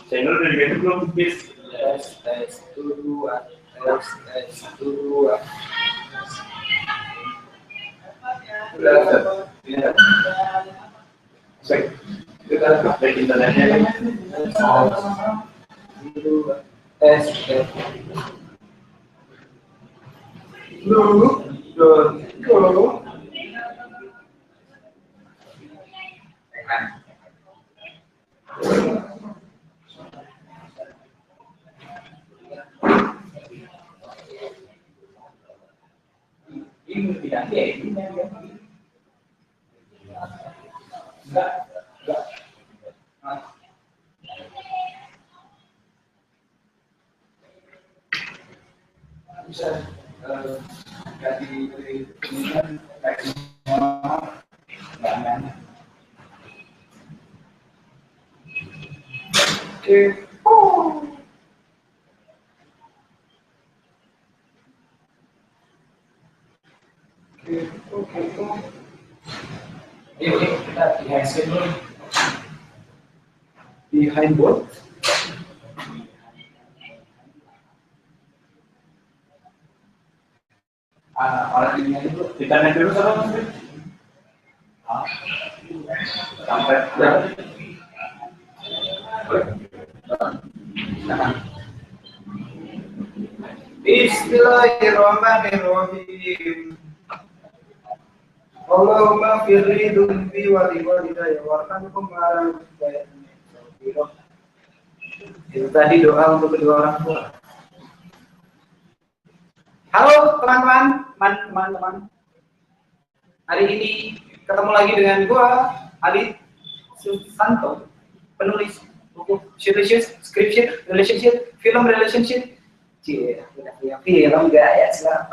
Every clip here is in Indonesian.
Channel dari itu belum bis. Tes 2 tes 2. Kita update internetnya. Tes Lu. ini tidak ini enggak bisa ganti pilihan kayak nggak Ini kita behind screen dulu. Behind board. Orang ini itu Kita naik dulu sama Mas. Sampai Bismillahirrahmanirrahim. Allahumma firli dzunbi wa liwalidayya warhamhum ala hidayatihim. Itu tadi doa untuk kedua orang tua. Halo teman-teman. Hari ini ketemu lagi dengan gua Ali Susanto, penulis buku scripture, relationship, film relationship. Cie, udah punya film gak ya sekarang?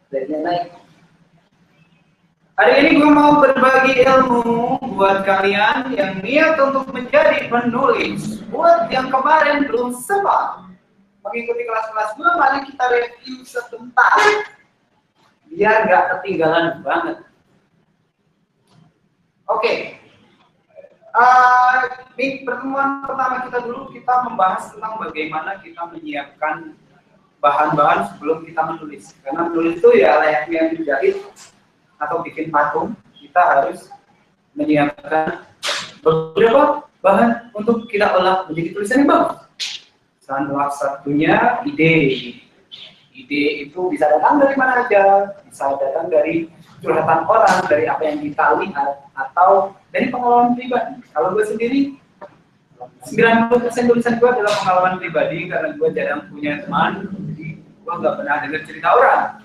Dari naik. Hari ini gue mau berbagi ilmu buat kalian yang niat untuk menjadi penulis. Buat yang kemarin belum sempat mengikuti kelas-kelas gue, mari kita review sebentar. Biar gak ketinggalan banget. Oke. Di pertemuan pertama kita dulu, kita membahas tentang bagaimana kita menyiapkan bahan-bahan sebelum kita menulis. Karena menulis itu ya layaknya menjahit atau bikin patung, kita harus menyiapkan beberapa bahan untuk kita olah menjadi tulisan yang bagus. Salah satunya ide. Ide itu bisa datang dari mana aja, bisa datang dari curhatan orang, dari apa yang kita lihat, atau dari pengalaman pribadi. Kalau gue sendiri, 90% tulisan gue adalah pengalaman pribadi karena gue jarang punya teman, jadi gue nggak pernah dengar cerita orang.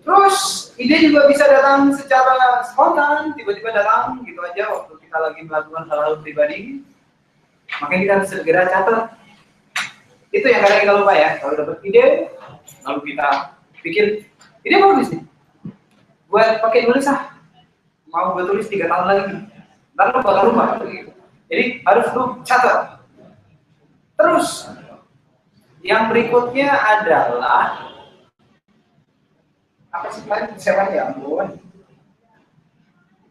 Terus ide juga bisa datang secara spontan, tiba-tiba datang gitu aja waktu kita lagi melakukan hal-hal pribadi. Makanya kita harus segera catat. Itu yang kadang kita lupa ya. Kalau dapat ide, lalu kita pikir ide bagus nih. Buat pakai tulis mau gue tulis 3 tahun lagi. Ntar lu bakal lupa. Jadi harus lu catat. Terus yang berikutnya adalah apa sih kalian siapa ya ampun?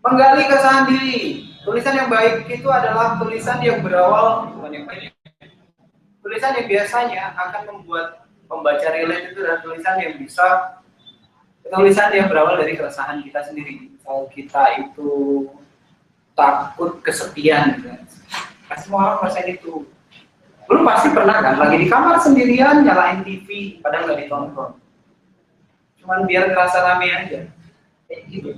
Menggali keresahan diri. Tulisan yang baik itu adalah tulisan yang berawal bukan yang baik. Tulisan yang biasanya akan membuat pembaca relate itu adalah tulisan yang berawal dari keresahan kita sendiri. Kalau kita itu takut kesepian, semua orang merasa itu. Lu pasti pernah kan lagi di kamar sendirian nyalain TV padahal nggak ditonton. Cuman biar terasa rame aja. Kayak gitu.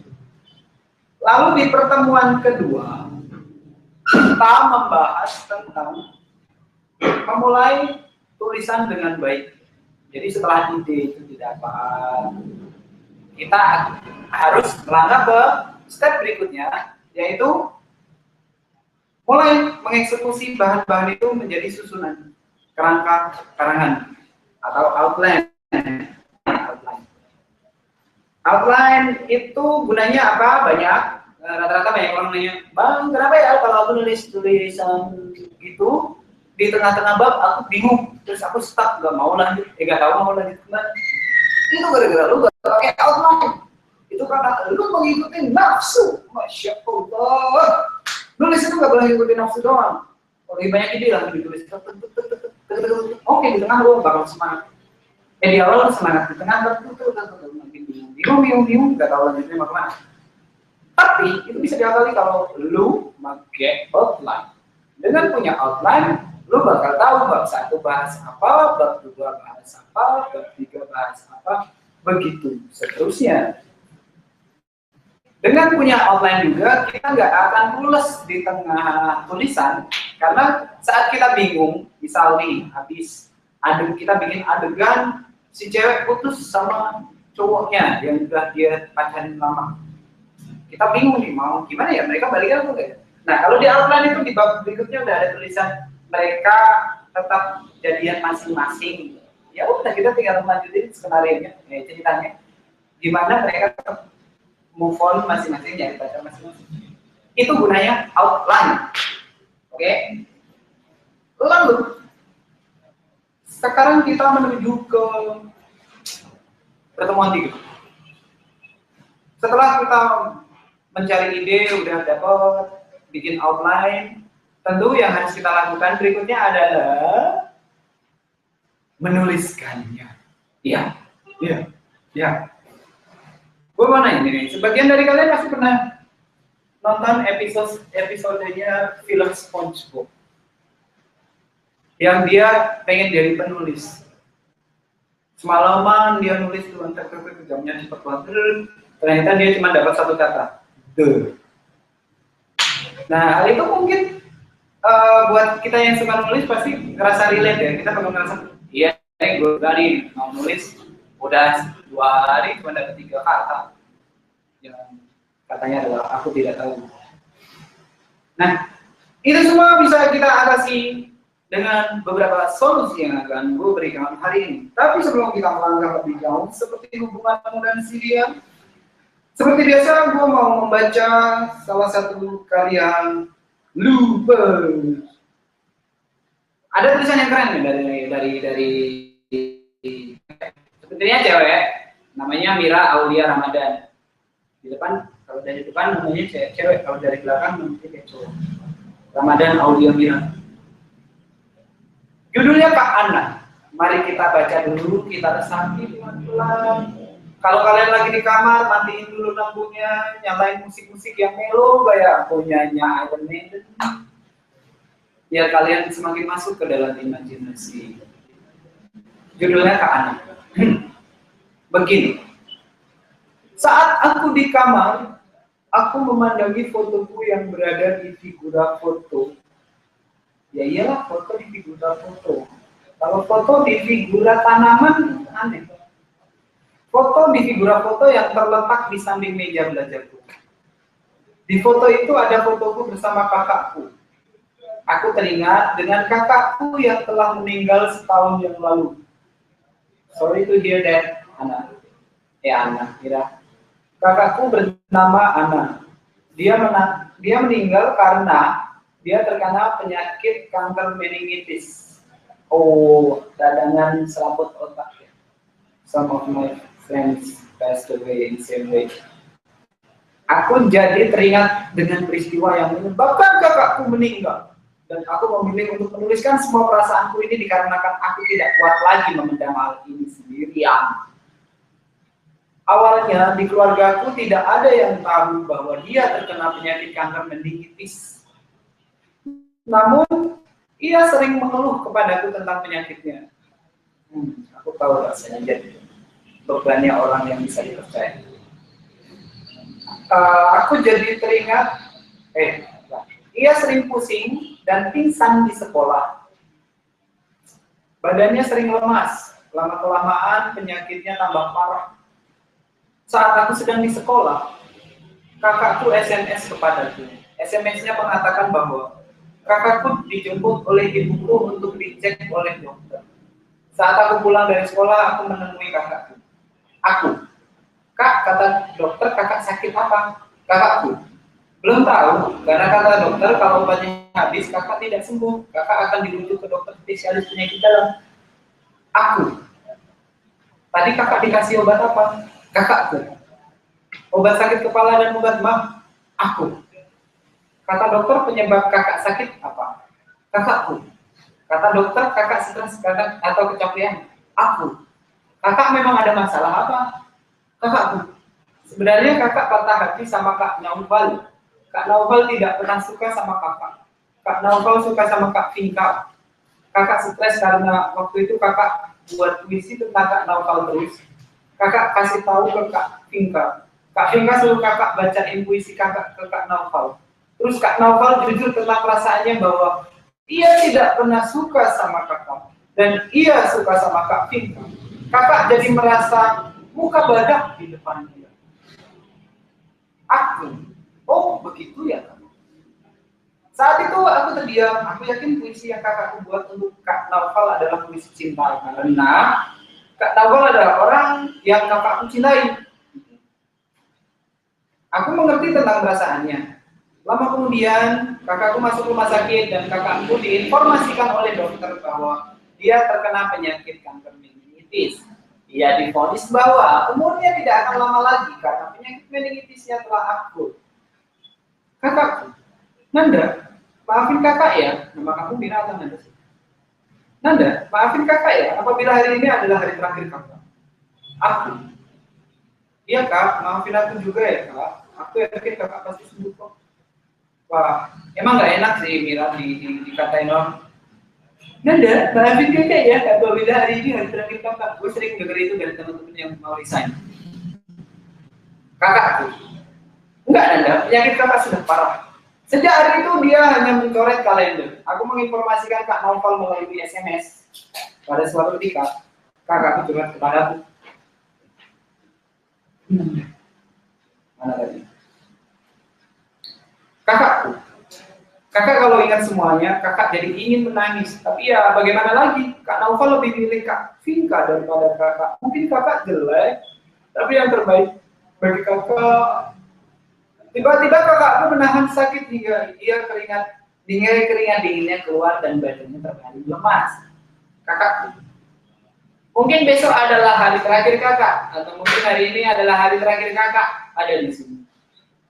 Lalu di pertemuan kedua, kita membahas tentang memulai tulisan dengan baik. Jadi setelah ide itu didapat, kita harus melangkah ke step berikutnya, yaitu mulai mengeksekusi bahan-bahan itu menjadi susunan kerangka karangan atau outline. Outline itu gunanya apa? Banyak. Rata-rata banyak orang nanya, Bang, kenapa ya kalau aku nulis tulisan gitu di tengah-tengah bab aku bingung, terus aku stuck, nggak tahu mau lanjut kemana. Itu gara-gara lu gak pakai outline. Itu karena lu mengikuti nafsu. Masya Allah. Nulis itu nggak boleh ngikutin nafsu doang. Lebih banyak ide lah ditulis. Oke, di tengah lo bakal semangat. Di awal semangat, di tengah makin bingung, nggak tahu lanjutnya mau kemana. Tapi itu bisa diakali kalau lu pakai outline. Dengan punya outline, lu bakal tahu bab 1 bahas apa, bab 2 bahas apa, bab 3 bahas apa, begitu seterusnya. Dengan punya outline juga, kita nggak akan pules di tengah tulisan, karena saat kita bingung, misal nih, habis kita bikin adegan, si cewek putus sama cowoknya yang udah dia pacarin lama. Kita bingung nih, mau gimana ya, mereka balikan atau enggak? Nah, kalau di outline itu di bab berikutnya udah ada tulisan mereka tetap jadian masing-masing. Ya udah, kita tinggal lanjutin skenario-nya, ceritanya. Gimana mereka tetap move on masing-masing, jadi pacar masing-masing. Itu gunanya outline. Oke? Lalu sekarang kita menuju ke pertemuan 3. Setelah kita mencari ide, udah dapat bikin outline, tentu yang harus kita lakukan berikutnya adalah menuliskannya. Iya. Gue mau nanya nih, sebagian dari kalian pasti pernah nonton episodenya film SpongeBob yang dia pengen jadi penulis. Semalaman dia nulis tuh, jamnya cepet banget. Ternyata dia cuma dapat 1 kata, the. Nah, hal itu mungkin buat kita yang suka nulis pasti ngerasa relate ya. Kita bakal ngerasa, iya, gue berani mau nulis, udah 2 hari cuma dapat 3 kata. Yang katanya adalah aku tidak tahu. Nah, itu semua bisa kita atasi dengan beberapa solusi yang akan gue berikan hari ini. Tapi sebelum kita melangkah lebih jauh, seperti hubunganmu dan si dia, seperti biasa, gue mau membaca salah satu karya Lubers. Ada tulisan yang keren nih dari sepertinya cewek, namanya Mira Aulia Ramadan. Di depan, kalau dari depan namanya cewek, kalau dari belakang namanya kayak cowok. Ramadan Aulia Mira. Judulnya Kak Ana. Mari kita baca dulu, kita resapi pelan-pelan. Kalau kalian lagi di kamar, matiin dulu lampunya, nyalain musik-musik yang melo kayak punyanya Iron Maiden. Biar kalian semakin masuk ke dalam imajinasi. Judulnya Kak Ana. Begini. Saat aku di kamar, aku memandangi fotoku yang berada di figura foto. Ya iyalah, foto di figura foto. Kalau foto di figura tanaman, aneh. Foto di figura foto yang terletak di samping meja belajarku. Di foto itu ada fotoku bersama kakakku. Aku teringat dengan kakakku yang telah meninggal setahun yang lalu. Sorry to hear that, Ana. Ana, kira. Kakakku bernama Ana. Dia meninggal karena dia terkena penyakit kanker meningitis. Oh, radangan selaput otak. Some of my friends passed away in the same way. Aku jadi teringat dengan peristiwa yang menyebabkan kakakku meninggal. Dan aku memilih untuk menuliskan semua perasaanku ini dikarenakan aku tidak kuat lagi memendam hal ini sendirian. Awalnya di keluargaku tidak ada yang tahu bahwa dia terkena penyakit kanker meningitis. Namun, ia sering mengeluh kepadaku tentang penyakitnya. Aku tahu rasanya jadi bebannya orang yang bisa dipercaya. Aku jadi teringat, ia sering pusing dan pingsan di sekolah. Badannya sering lemas, lama-kelamaan penyakitnya tambah parah. Saat aku sedang di sekolah, kakakku SMS kepadaku. SMS-nya mengatakan bahwa kakakku dijemput oleh ibuku untuk dicek oleh dokter. Saat aku pulang dari sekolah, aku menemui kakakku. Kak, kata dokter, kakak sakit apa? Kakakku, belum tahu, karena kata dokter kalau obatnya habis, kakak tidak sembuh. Kakak akan dirujuk ke dokter spesialis penyakit dalam. Aku, tadi kakak dikasih obat apa? Kakakku, obat sakit kepala dan obat mah. Aku, Kata dokter penyebab kakak sakit apa? Kakakku. Kata dokter kakak stres atau kecapean? Aku. Kakak memang ada masalah apa? Kakakku. Sebenarnya kakak patah hati sama Kak Naufal. Kak Naufal tidak pernah suka sama kakak. Kak Naufal suka sama Kak Vinka. Kakak stres karena waktu itu kakak buat puisi tentang Kak Naufal terus. Kakak kasih tahu ke Kak Vinka. Kak Vinka suruh kakak bacain puisi kakak ke Kak Naufal. Terus Kak Naufal jujur tentang perasaannya bahwa ia tidak pernah suka sama kakak dan ia suka sama Kak Vinka. Kakak jadi merasa muka badak di depan dia. Aku, oh begitu ya. Saat itu aku terdiam. Aku yakin puisi yang kakakku buat untuk Kak Naufal adalah puisi cinta karena Kak Naufal adalah orang yang kakakku cintai. Aku mengerti tentang perasaannya. Lama kemudian kakakku masuk rumah sakit dan kakakku diinformasikan oleh dokter bahwa dia terkena penyakit kanker meningitis. Dia divonis bahwa umurnya tidak akan lama lagi karena penyakit meningitisnya telah akut. Kakakku, Nanda, maafin kakak ya, nama kamu Mira atau Nanda sih? Nanda, maafin kakak ya, apabila hari ini adalah hari terakhir kakak. Aku, iya kak, maafin aku juga ya kak. Aku yakin kakak pasti sembuh kok. Wah, emang nggak enak sih Mira dikatain orang. Nanda, maafin kakak ya, apabila hari ini hari terakhir kakak. Gue sering denger itu dari teman-teman yang mau resign. Kakakku, enggak Nanda, penyakit kakak sudah parah. Sejak hari itu dia hanya mencoret kalender. Aku menginformasikan Kak Naufal melalui SMS. Pada suatu ketika, kakakku curhat kepadaku. Mana tadi? Kakakku, kakak kalau ingat semuanya, kakak jadi ingin menangis. Tapi ya bagaimana lagi? Kak Naufal lebih milih Kak Vinka daripada kakak. Mungkin kakak jelek, tapi yang terbaik bagi kakak. Tiba-tiba kakakku menahan sakit hingga ia keringat dinginnya keluar dan badannya terbaring lemas. Kakakku, mungkin besok adalah hari terakhir kakak, atau mungkin hari ini adalah hari terakhir kakak ada di sini.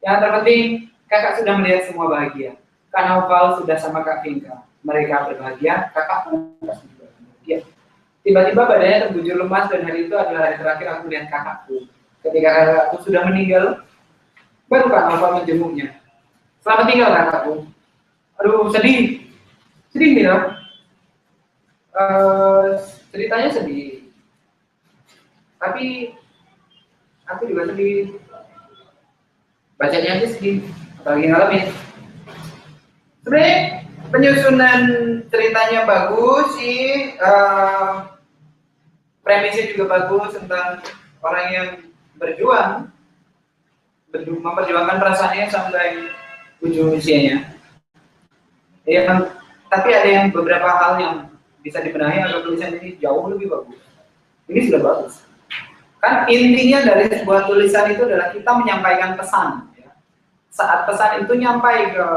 Yang terpenting, kakak sudah melihat semua bahagia. Kak Naufal sudah sama Kak Vinka. Mereka berbahagia, kakak pun bahagia. Tiba-tiba badannya terbujur lemas dan hari itu adalah hari terakhir aku melihat kakakku. Ketika kakakku sudah meninggal, baru Kak Naufal menjenguknya. Selamat tinggal kakakku. Aduh, sedih. Sedih, Mira. Ceritanya sedih. Tapi aku juga sedih. Bacanya aja sedih. Apalagi ngalamin. Sebenarnya penyusunan ceritanya bagus sih. Premisnya juga bagus tentang orang yang berjuang. Memperjuangkan perasaannya sampai ujung usianya. Ya, tapi ada yang beberapa hal yang bisa dibenahi agar tulisan ini jauh lebih bagus. Ini sudah bagus. Kan intinya dari sebuah tulisan itu adalah kita menyampaikan pesan. Ya. Saat pesan itu nyampai ke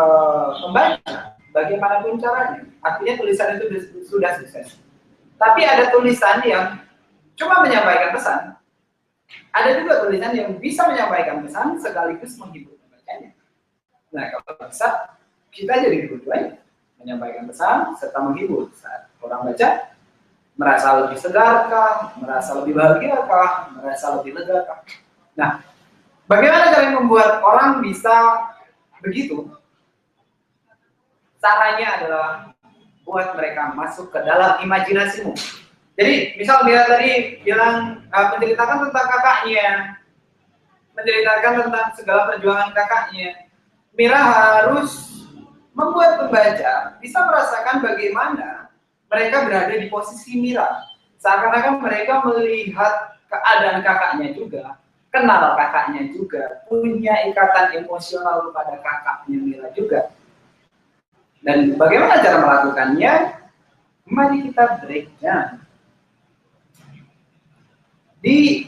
pembaca, bagaimanapun caranya, artinya tulisan itu sudah sukses. Tapi ada tulisan yang cuma menyampaikan pesan. Ada juga tulisan yang bisa menyampaikan pesan sekaligus menghibur pembacanya. Nah, kalau bisa, kita jadi dua-duanya. Menyampaikan pesan serta menghibur. Saat orang baca, merasa lebih segarkah, merasa lebih bahagiakah, merasa lebih legakah. Nah, bagaimana cara membuat orang bisa begitu? Caranya adalah buat mereka masuk ke dalam imajinasimu. Jadi, misal dia tadi bilang menceritakan tentang kakaknya, menceritakan tentang segala perjuangan kakaknya. Mira harus membuat pembaca bisa merasakan bagaimana mereka berada di posisi Mira. Seakan-akan mereka melihat keadaan kakaknya juga, kenal kakaknya juga, punya ikatan emosional kepada kakaknya Mira juga. Dan bagaimana cara melakukannya? Mari kita breakdown. Di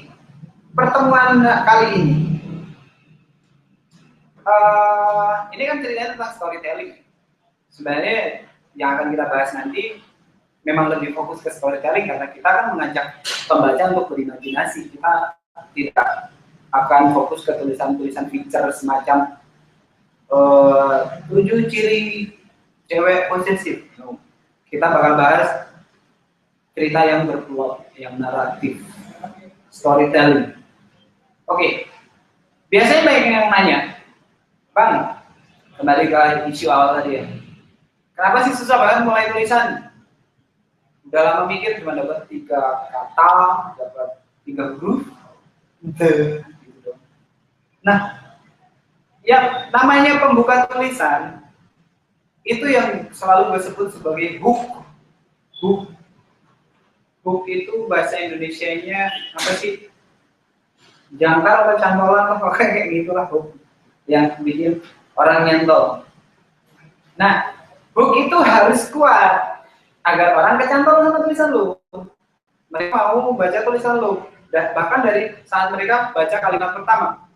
pertemuan kali ini kan ceritanya tentang storytelling. Sebenarnya yang akan kita bahas nanti memang lebih fokus ke storytelling karena kita akan mengajak pembaca untuk berimajinasi. Kita tidak akan fokus ke tulisan-tulisan feature semacam 7 ciri cewek posesif. Kita bakal bahas cerita yang berplot, yang naratif, storytelling. Oke. Biasanya banyak yang nanya, Bang, kembali ke isu awal tadi ya. Kenapa sih susah banget mulai tulisan? Udah lama mikir cuma dapat 3 kata, dapat 3 huruf. Gitu. Nah, yang namanya pembuka tulisan itu yang selalu disebut sebagai hook. Hook itu bahasa Indonesianya apa sih? Jangkar atau cantolan atau kayak gitulah hook yang bikin orang nyantol. Nah, hook itu harus kuat agar orang kecantol sama tulisan lu. Mereka mau membaca tulisan lu. Dan bahkan dari saat mereka baca kalimat pertama.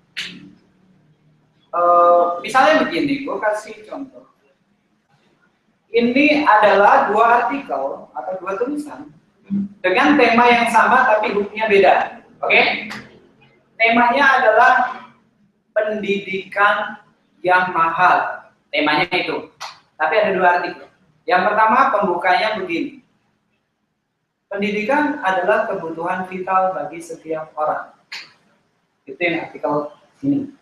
Misalnya begini, gue kasih contoh. Ini adalah 2 artikel atau 2 tulisan dengan tema yang sama tapi hooknya beda. Oke? Temanya adalah pendidikan yang mahal. Temanya itu. Tapi ada 2 artikel. Yang pertama pembukanya begini. Pendidikan adalah kebutuhan vital bagi setiap orang. Itu yang artikel ini.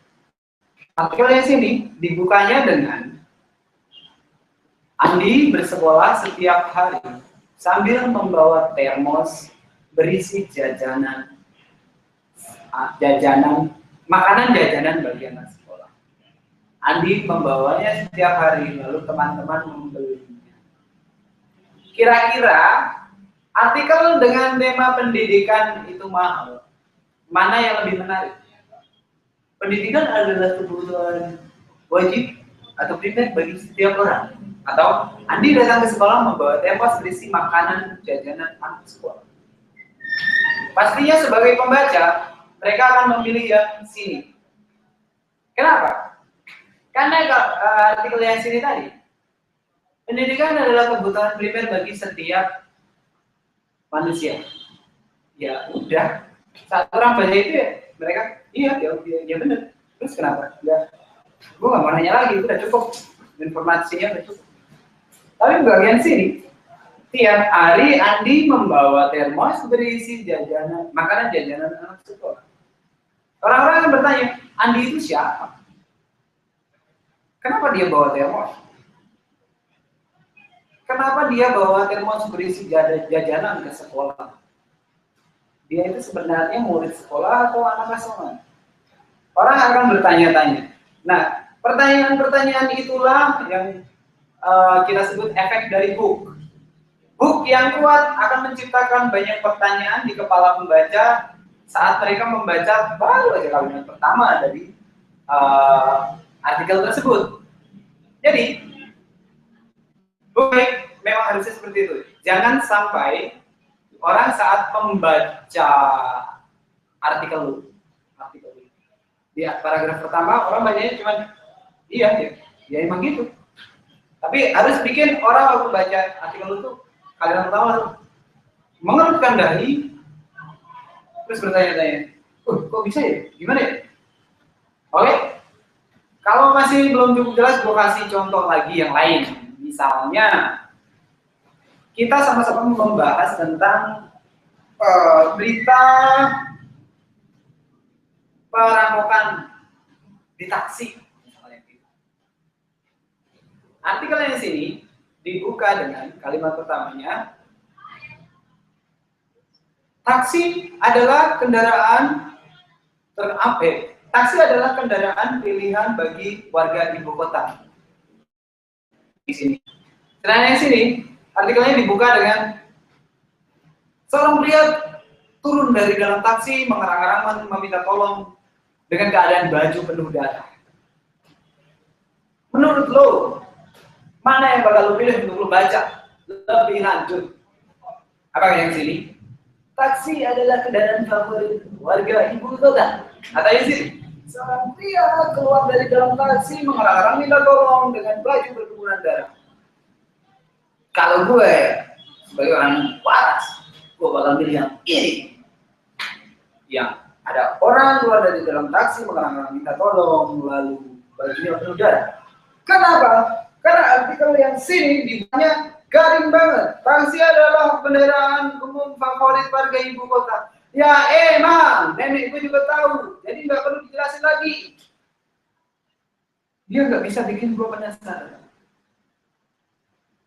Artikelnya sini dibukanya dengan Andi bersekolah setiap hari sambil membawa termos berisi makanan jajanan bagi anak sekolah. Andi membawanya setiap hari, lalu teman-teman membelinya. Kira-kira artikel dengan tema pendidikan itu mahal, mana yang lebih menarik? Pendidikan adalah kebutuhan wajib atau primer bagi setiap orang. Atau Andi datang ke sekolah membawa termos berisi makanan jajanan anak sekolah. Pastinya sebagai pembaca, mereka akan memilih yang sini. Kenapa? Karena artikel yang sini tadi, pendidikan adalah kebutuhan primer bagi setiap manusia. Ya udah, saat orang baca itu ya, mereka iya benar. Terus kenapa? Ya, gue nggak mau nanya lagi, itu udah cukup, informasinya udah cukup. Tapi bagian sini, tiap hari Andi membawa termos berisi jajanan, makanan jajanan anak sekolah. Orang-orang yang bertanya, Andi itu siapa? Kenapa dia bawa termos? Kenapa dia bawa termos berisi jajanan ke sekolah? Dia itu sebenarnya murid sekolah atau anak asuhan? Orang akan bertanya-tanya. Nah, pertanyaan-pertanyaan itulah yang kita sebut efek dari hook. Hook yang kuat akan menciptakan banyak pertanyaan di kepala pembaca saat mereka membaca baru aja kalimat pertama dari artikel tersebut. Jadi, hook memang harusnya seperti itu. Jangan sampai orang saat membaca artikel di paragraf pertama orang bacanya cuma iya emang gitu. Tapi harus bikin orang waktu baca artikel itu kalimat pertama mengerutkan dahi, terus bertanya-tanya, kok bisa ya? Gimana ya? Oke, kalau masih belum cukup jelas, gue kasih contoh lagi yang lain. Misalnya, kita sama-sama membahas tentang berita perampokan di taksi. Artikel yang sini dibuka dengan kalimat pertamanya, taksi adalah kendaraan taksi adalah kendaraan pilihan bagi warga ibu kota. Di sini. Sedangkan yang sini, artikelnya dibuka dengan seorang pria turun dari dalam taksi mengerang-erang meminta tolong dengan keadaan baju penuh darah. Menurut lo, mana yang bakal lo pilih untuk lo baca lebih lanjut? Apa yang sini? Taksi adalah kendaraan favorit warga ibu kota. Atau yang sini? Seorang pria keluar dari dalam taksi mengerang-erang minta tolong dengan baju berlumuran darah. Kalau gue sebagai orang waras, gue bakal pilih yang ini. Yang ada orang keluar dari dalam taksi mengerang-erang minta tolong, lalu bajunya penuh darah. Kenapa? Karena artikel yang sini dibuatnya garing banget. Taksi adalah kendaraan umum favorit warga ibu kota. Ya emang, nenekku juga tahu. Jadi nggak perlu dijelasin lagi. Dia nggak bisa bikin gua penasaran.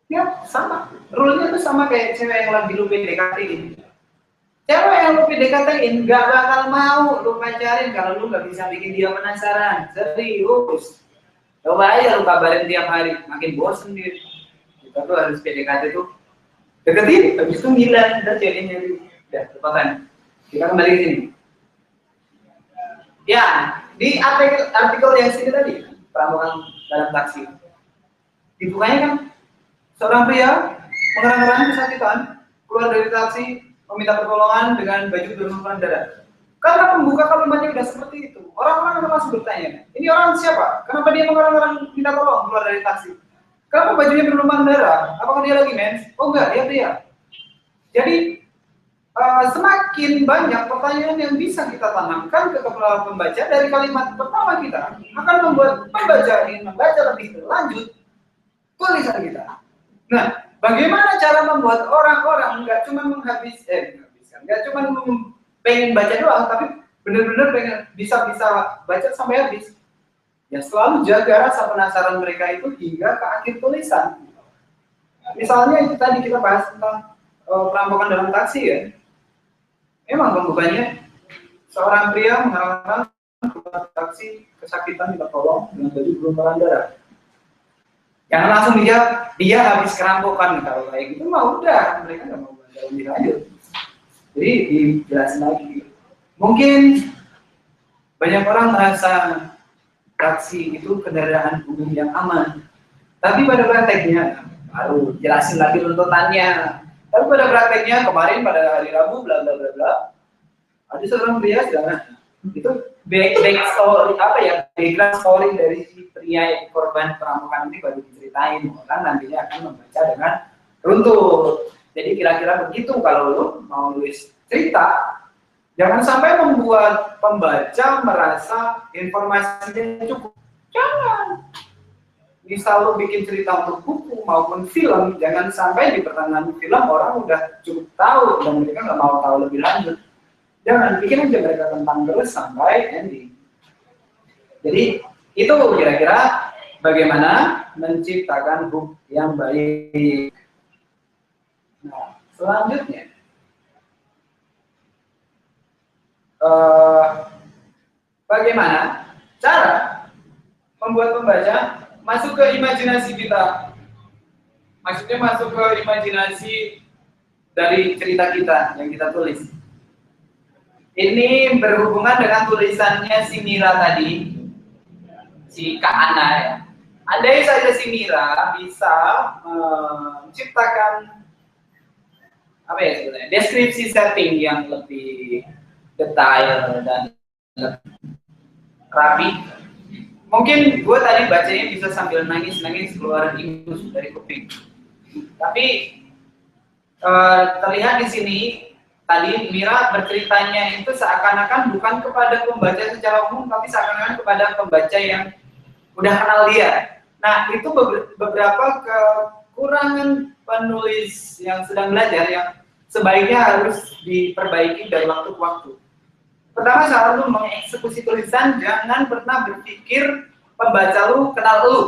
Ya sama, rule-nya tuh sama kayak cewek yang lagi lu PDKT-in. Cewek yang lu PDKT-in nggak bakal mau lu pacarin kalau lu nggak bisa bikin dia penasaran. Serius. Coba aja lu kabarin tiap hari, makin bosen dia. Kita tuh harus PDKT tuh deketin, habis itu ngilang, dan ceweknya udah lupakan. Kita kembali ke sini. Ya, di artikel yang sini tadi, perampokan dalam taksi. Dibukanya kan seorang pria mengerang-ngerang kesakitan keluar dari taksi meminta pertolongan dengan baju berlumuran darah. Karena pembuka kalimatnya udah seperti itu, orang-orang akan langsung bertanya, ini orang siapa? Kenapa dia mengerang-ngerang minta tolong keluar dari taksi? Kenapa bajunya berlumuran darah? Apakah dia lagi mens? Oh enggak, dia pria. Jadi semakin banyak pertanyaan yang bisa kita tanamkan ke kepala pembaca dari kalimat pertama kita akan membuat pembaca ingin membaca lebih lanjut tulisan kita. Nah, bagaimana cara membuat orang-orang nggak cuma nggak cuma pengen baca doang, tapi benar-benar pengen bisa baca sampai habis. Ya selalu jaga rasa penasaran mereka itu hingga ke akhir tulisan. Misalnya itu tadi kita bahas tentang perampokan dalam taksi ya. Emang pembukanya seorang pria mengarahkan keluar taksi kesakitan minta tolong dengan baju berlumuran darah. Jangan langsung dijawab, dia habis kerampokan. Kalau kayak gitu mah udah, mereka nggak mau baca lebih lanjut. Jadi dijelasin lagi. Mungkin banyak orang merasa taksi itu kendaraan umum yang aman, tapi pada prakteknya baru jelasin lagi tuntutannya. Tapi pada prakteknya kemarin pada hari Rabu bla bla bla bla, ada seorang pria sedangkan itu back story background story dari si pria korban perampokan ini baru diceritain, orang nantinya akan membaca dengan runtut. Jadi kira-kira begitu kalau lu mau nulis cerita, jangan sampai membuat pembaca merasa informasinya cukup. Jangan. Misal lu bikin cerita untuk buku maupun film, jangan sampai di pertengahan film orang udah cukup tahu dan mereka nggak mau tahu lebih lanjut. Jangan, bikin aja mereka tentang terus sampai ending. Jadi itu kira-kira bagaimana menciptakan hook yang baik. Nah, selanjutnya bagaimana cara membuat pembaca masuk ke imajinasi kita. Maksudnya masuk ke imajinasi dari cerita kita yang kita tulis. Ini berhubungan dengan tulisannya si Mira tadi, si Kak Ana ya. Andai saja si Mira bisa menciptakan sebenarnya deskripsi setting yang lebih detail dan rapi, mungkin gue tadi bacanya bisa sambil nangis keluar ingus dari kuping. Tapi terlihat di sini tadi Mira berceritanya itu seakan-akan bukan kepada pembaca secara umum, tapi seakan-akan kepada pembaca yang udah kenal dia. Nah, itu beberapa kekurangan penulis yang sedang belajar yang sebaiknya harus diperbaiki dari waktu ke waktu. Pertama, selalu mengeksekusi tulisan, jangan pernah berpikir pembaca lu kenal lu.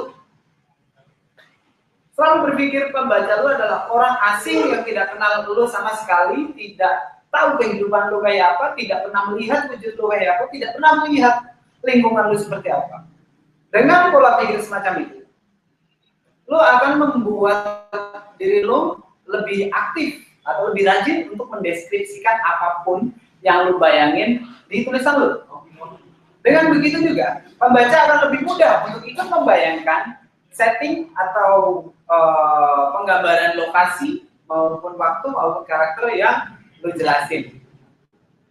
Selalu berpikir pembaca lu adalah orang asing yang tidak kenal lu sama sekali, tidak tahu kehidupan lu kayak apa, tidak pernah melihat wujud lu kayak apa, tidak pernah melihat lingkungan lu seperti apa. Dengan pola pikir semacam itu, lu akan membuat diri lu lebih aktif atau lebih rajin untuk mendeskripsikan apapun yang lu bayangin di tulisan lu. Dengan begitu juga, pembaca akan lebih mudah untuk ikut membayangkan setting atau penggambaran lokasi maupun waktu maupun karakter yang lu jelasin.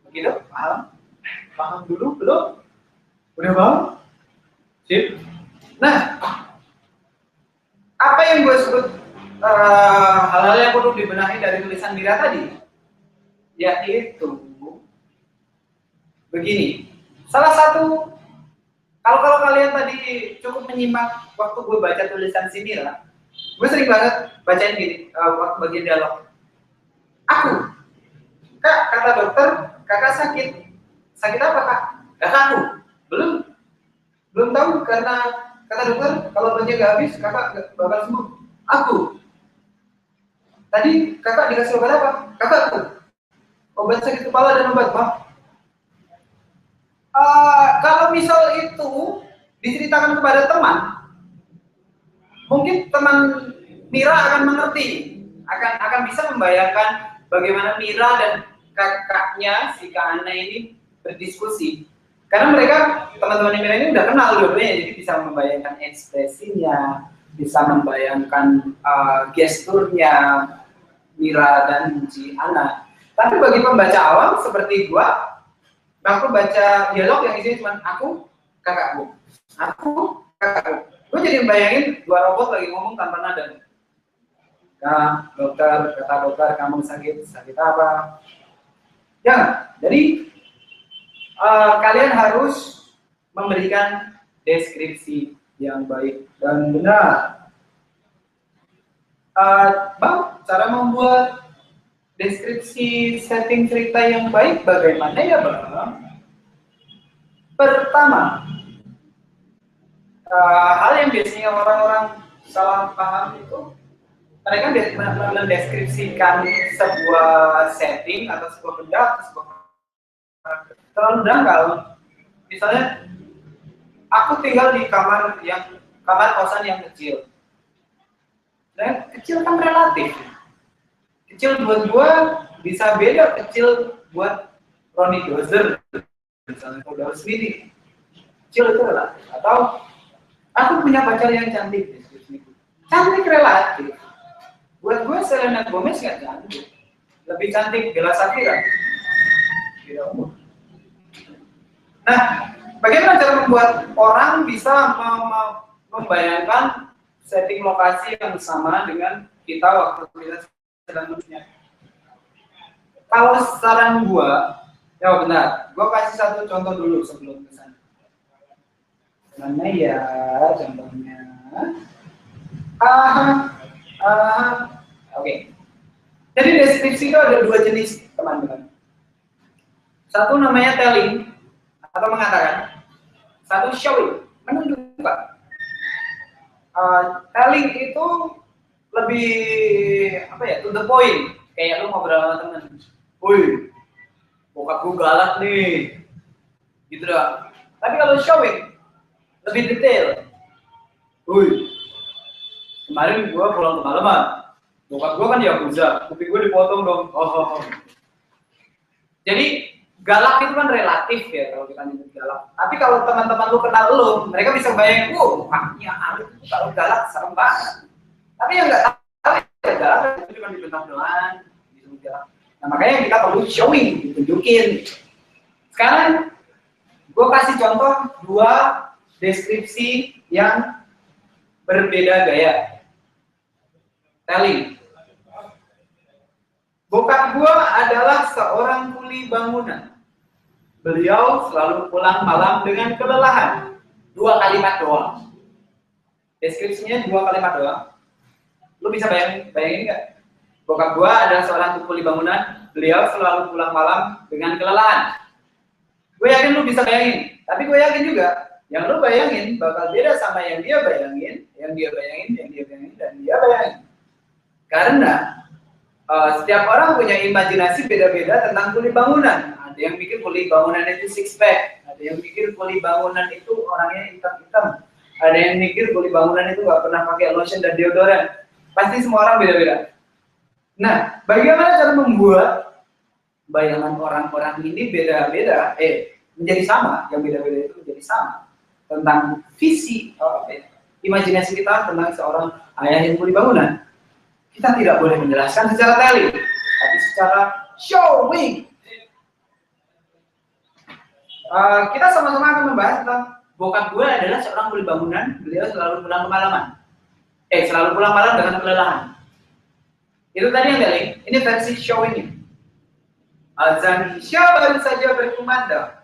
Begitu? Paham? Paham dulu? Belum? Udah paham? Sip. Nah, apa yang gue sebut hal-hal yang perlu dibenahi dari tulisan Mira tadi, yaitu begini. Salah satu Kalau kalian tadi cukup menyimak waktu gue baca tulisan si Mira, gue sering banget bacain gini waktu bagian dialog. Aku, kak, kata dokter, kakak sakit. Sakit apa kak? Kakak aku, belum tahu karena kata dokter kalau obatnya nggak habis kakak bakal sembuh. Aku, tadi kakak dikasih obat apa? Kakak aku, obat sakit kepala dan obat mah. Kalau misal itu diceritakan kepada teman, mungkin teman Mira akan mengerti, akan bisa membayangkan bagaimana Mira dan kakaknya si Kak Ana ini berdiskusi. Karena mereka teman-teman Mira ini udah kenal dua-duanya, jadi bisa membayangkan ekspresinya, bisa membayangkan gesturnya Mira dan si Ana. Tapi bagi pembaca awam seperti gua, aku baca dialog yang isinya cuma aku, kakakku, kakakku. Gue jadi bayangin dua robot lagi ngomong tanpa nada. Kak, dokter, kata dokter, kamu sakit apa? Jangan. Jadi kalian harus memberikan deskripsi yang baik dan benar. Bang, cara membuat deskripsi setting cerita yang baik bagaimana ya Bang? Pertama, hal yang biasanya orang-orang salah paham itu mereka mendeskripsikan sebuah setting atau sebuah benda atau sebuah terlalu dangkal. Misalnya, aku tinggal di kamar kosan yang kecil. Dan kecil kan relatif. Kecil buat gua bisa beda kecil buat Ronnie Dozer, misalnya udah sendiri. Kecil itu relatif. Atau aku punya pacar yang cantik, cantik relatif. Buat gue Selena Gomez nggak cantik, lebih cantik Bella Shafira. Nah, bagaimana cara membuat orang bisa membayangkan setting lokasi yang sama dengan kita waktu kita sedang menurutnya? Kalau saran gue, ya benar, gue kasih satu contoh dulu sebelum kesana. Mana ya contohnya? Oke. Jadi deskripsi itu ada dua jenis, teman-teman. Satu namanya telling atau mengatakan, satu showing, menunjukkan. Telling itu lebih apa ya, to the point, kayak lu ngobrol sama temen. Woi, bokap gue galak nih, gitu doang. Tapi kalau showing lebih detail. Woi, kemarin gue pulang kemalaman, bokap gue kan yakuza, kuping gue dipotong dong. Jadi galak itu kan relatif ya kalau kita nyebut galak. Tapi kalau teman-teman lu kenal lu, mereka bisa bayangin, bokapnya Arif itu kalau galak serem banget. Tapi yang nggak tahu ya galak itu cuma dibentak doang, disebut galak. Nah makanya kita perlu showing, ditunjukin. Sekarang gue kasih contoh dua deskripsi yang berbeda gaya. Telling. Bokap gua adalah seorang kuli bangunan. Beliau selalu pulang malam dengan kelelahan. Dua kalimat doang. Deskripsinya dua kalimat doang. Lu bisa bayangin nggak? Bokap gua adalah seorang kuli bangunan. Beliau selalu pulang malam dengan kelelahan. Gue yakin lu bisa bayangin. Tapi gue yakin juga yang lu bayangin bakal beda sama yang dia bayangin, dan dia bayangin. Karena setiap orang punya imajinasi beda-beda tentang kuli bangunan. Ada yang mikir kuli bangunan itu six pack, ada yang mikir kuli bangunan itu orangnya hitam-hitam, ada yang mikir kuli bangunan itu nggak pernah pakai lotion dan deodoran. Pasti semua orang beda-beda. Nah, bagaimana cara membuat bayangan orang-orang ini beda-beda, menjadi sama, yang beda-beda itu menjadi sama tentang visi, imajinasi kita tentang seorang ayah yang kuli bangunan. Kita tidak boleh menjelaskan secara telling, tapi secara showing. Kita sama-sama akan membahas tentang bokap gue adalah seorang kuli bangunan, beliau selalu pulang kemalaman. Selalu pulang malam dengan kelelahan. Itu tadi yang telling, ini versi showing. Azan Isya baru saja berkumandang.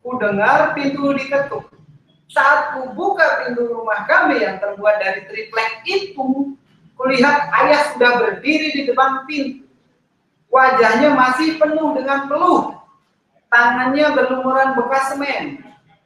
Ku dengar pintu diketuk. Saat ku buka pintu rumah kami yang terbuat dari triplek itu, kulihat ayah sudah berdiri di depan pintu. Wajahnya masih penuh dengan peluh. Tangannya berlumuran bekas semen.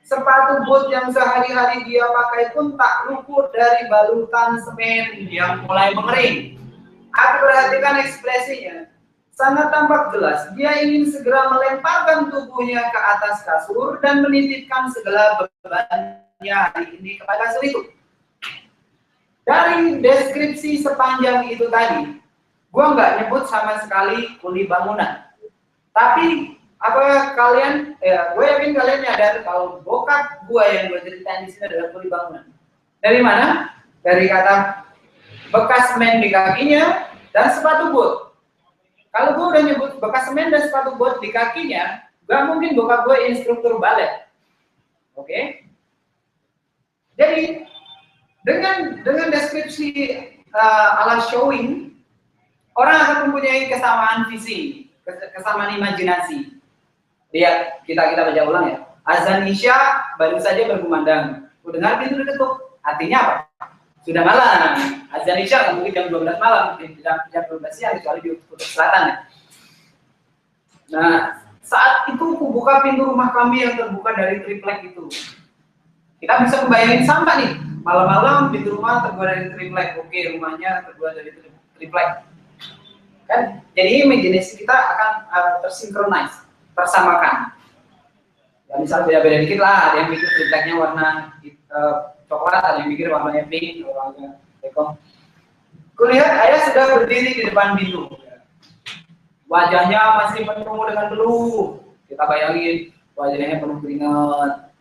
Sepatu bot yang sehari-hari dia pakai pun tak luput dari balutan semen yang mulai mengering. Aku perhatikan ekspresinya. Sangat tampak jelas, dia ingin segera melemparkan tubuhnya ke atas kasur dan menitipkan segala bebannya hari ini kepada kasur itu. Dari deskripsi sepanjang itu tadi, gua nggak nyebut sama sekali kuli bangunan. Tapi apa kalian, gue yakin kalian nyadar kalau bokap gue yang gue ceritain di sini adalah kuli bangunan. Dari mana? Dari kata bekas semen di kakinya dan sepatu bot. Kalau gue udah nyebut bekas semen dan sepatu bot di kakinya, gak mungkin bokap gue instruktur balet. Oke? Jadi dengan deskripsi ala showing, orang akan mempunyai kesamaan visi, kesamaan imajinasi. Lihat, kita baca ulang ya. Azan Isya baru saja berkumandang. Ku dengar pintu diketuk. Artinya apa? Sudah malam. Azan Isya kan mungkin jam 12 malam, jam 12 siang kecuali di Kutub Selatan ya. Nah, saat itu ku buka pintu rumah kami yang terbuka dari triplek itu. Kita bisa membayangin sama nih. Malam-malam pintu rumah terbuat dari triplek. Oke, rumahnya terbuat dari triplek. Kan? Jadi imajinasi kita akan tersinkronis. Tersamakan. Ya misal beda-beda dikit lah, ada yang bikin tripleknya warna coklat, ada yang bikin warnanya pink, warna tekong. Kulihat ayah sudah berdiri di depan pintu. Wajahnya masih penuh dengan peluh. Kita bayangin wajahnya penuh keringat.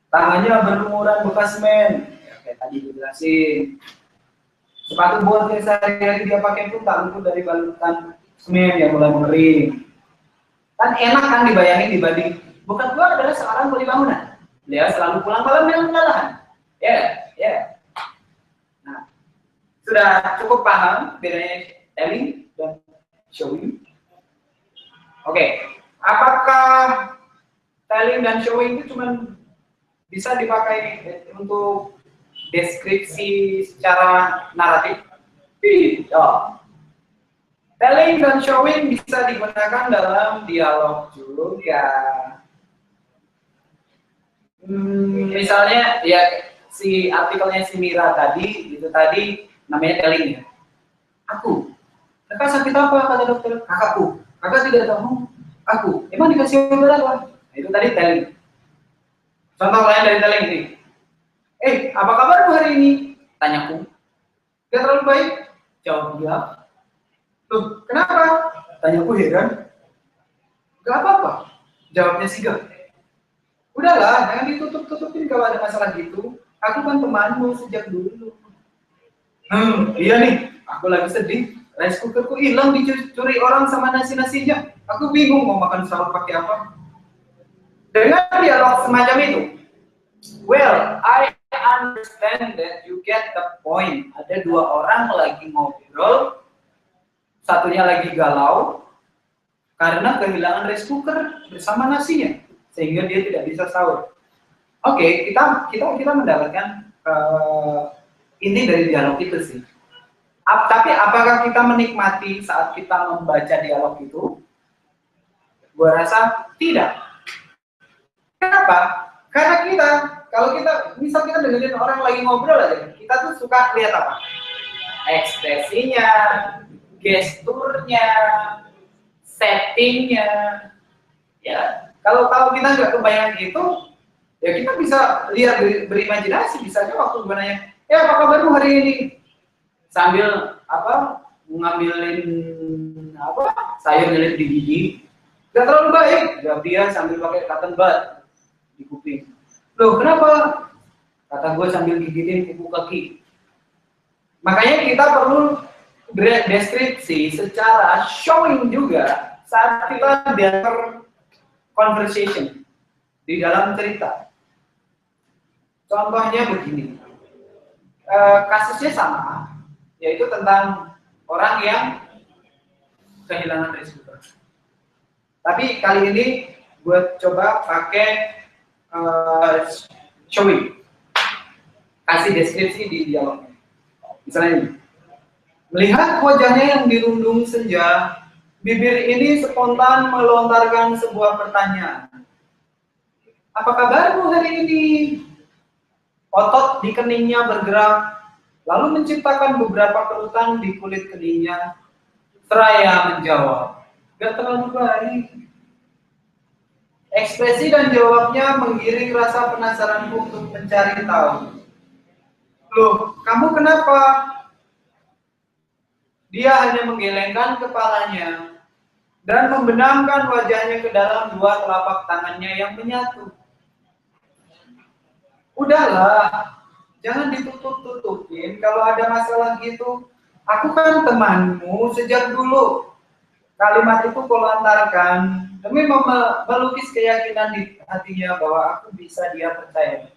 Tangannya berlumuran bekas semen. Ya, kayak tadi dijelasin. Sepatu bot yang sehari-hari dia pakai pun tak luput dari balutan semen yang mulai mengering. Kan enak kan dibayangin dibanding bukan gua adalah seorang kuli bangunan. Dia selalu pulang malam dengan kelelahan. Ya. Nah, sudah cukup paham bedanya telling dan showing. Oke, apakah telling dan showing itu cuma bisa dipakai untuk deskripsi secara naratif? Tidak. Telling dan showing bisa digunakan dalam dialog juga. Misalnya ya si artikelnya si Mira tadi, itu tadi namanya telling ya. Aku, kakak sakit apa kata dokter? Kakakku, kakak tidak tahu. Aku, emang dikasih obat apa? Nah, itu tadi telling. Contoh lain dari telling ini. Apa kabarmu hari ini? Tanyaku. Gak terlalu baik? Jawab dia. Loh, kenapa? Tanyaku heran. Gak apa-apa. Jawabnya sigap. Udahlah, jangan ditutup-tutupin kalau ada masalah gitu. Aku kan temanmu sejak dulu. Iya nih. Aku lagi sedih. Rice cookerku hilang dicuri orang sama nasi-nasinya. Aku bingung mau makan sahur pakai apa. Dengan dialog semacam itu, well, I understand that you get the point. Ada dua orang lagi ngobrol, satunya lagi galau karena kehilangan rice cooker bersama nasinya, sehingga dia tidak bisa sahur. Oke, kita mendapatkan inti dari dialog itu sih. Tapi apakah kita menikmati saat kita membaca dialog itu? Gua rasa tidak. Kenapa? Karena kalau kita dengerin orang lagi ngobrol aja, kita tuh suka lihat apa? Ekspresinya, gesturnya, settingnya. Ya, kalau kita nggak kebayang itu, ya kita bisa lihat berimajinasi. Bisa aja waktu gue nanya, apa kabarmu hari ini? Sambil ngambilin sayur nyelip di gigi. Gak terlalu baik, jawab dia sambil pakai cotton bud di kuping. Loh, kenapa? Kata gue sambil gigitin kuku kaki. Makanya kita perlu deskripsi secara showing juga saat kita conversation di dalam cerita. Contohnya begini, kasusnya sama, yaitu tentang orang yang kehilangan rice cooker. Tapi kali ini gue coba pakai showing. Kasih deskripsi di dialognya. Misalnya ini. Melihat wajahnya yang dirundung senja, bibir ini spontan melontarkan sebuah pertanyaan. Apa kabarmu hari ini? Otot di keningnya bergerak, lalu menciptakan beberapa kerutan di kulit keningnya. Seraya menjawab, gak terlalu baik. Ekspresi dan jawabnya menggiring rasa penasaranku untuk mencari tahu. Loh, kamu kenapa? Dia hanya menggelengkan kepalanya dan membenamkan wajahnya ke dalam dua telapak tangannya yang menyatu. Udahlah, jangan ditutup-tutupin kalau ada masalah gitu. Aku kan temanmu sejak dulu. Kalimat itu kau lontarkan demi melukis keyakinan di hatinya bahwa aku bisa dia percaya.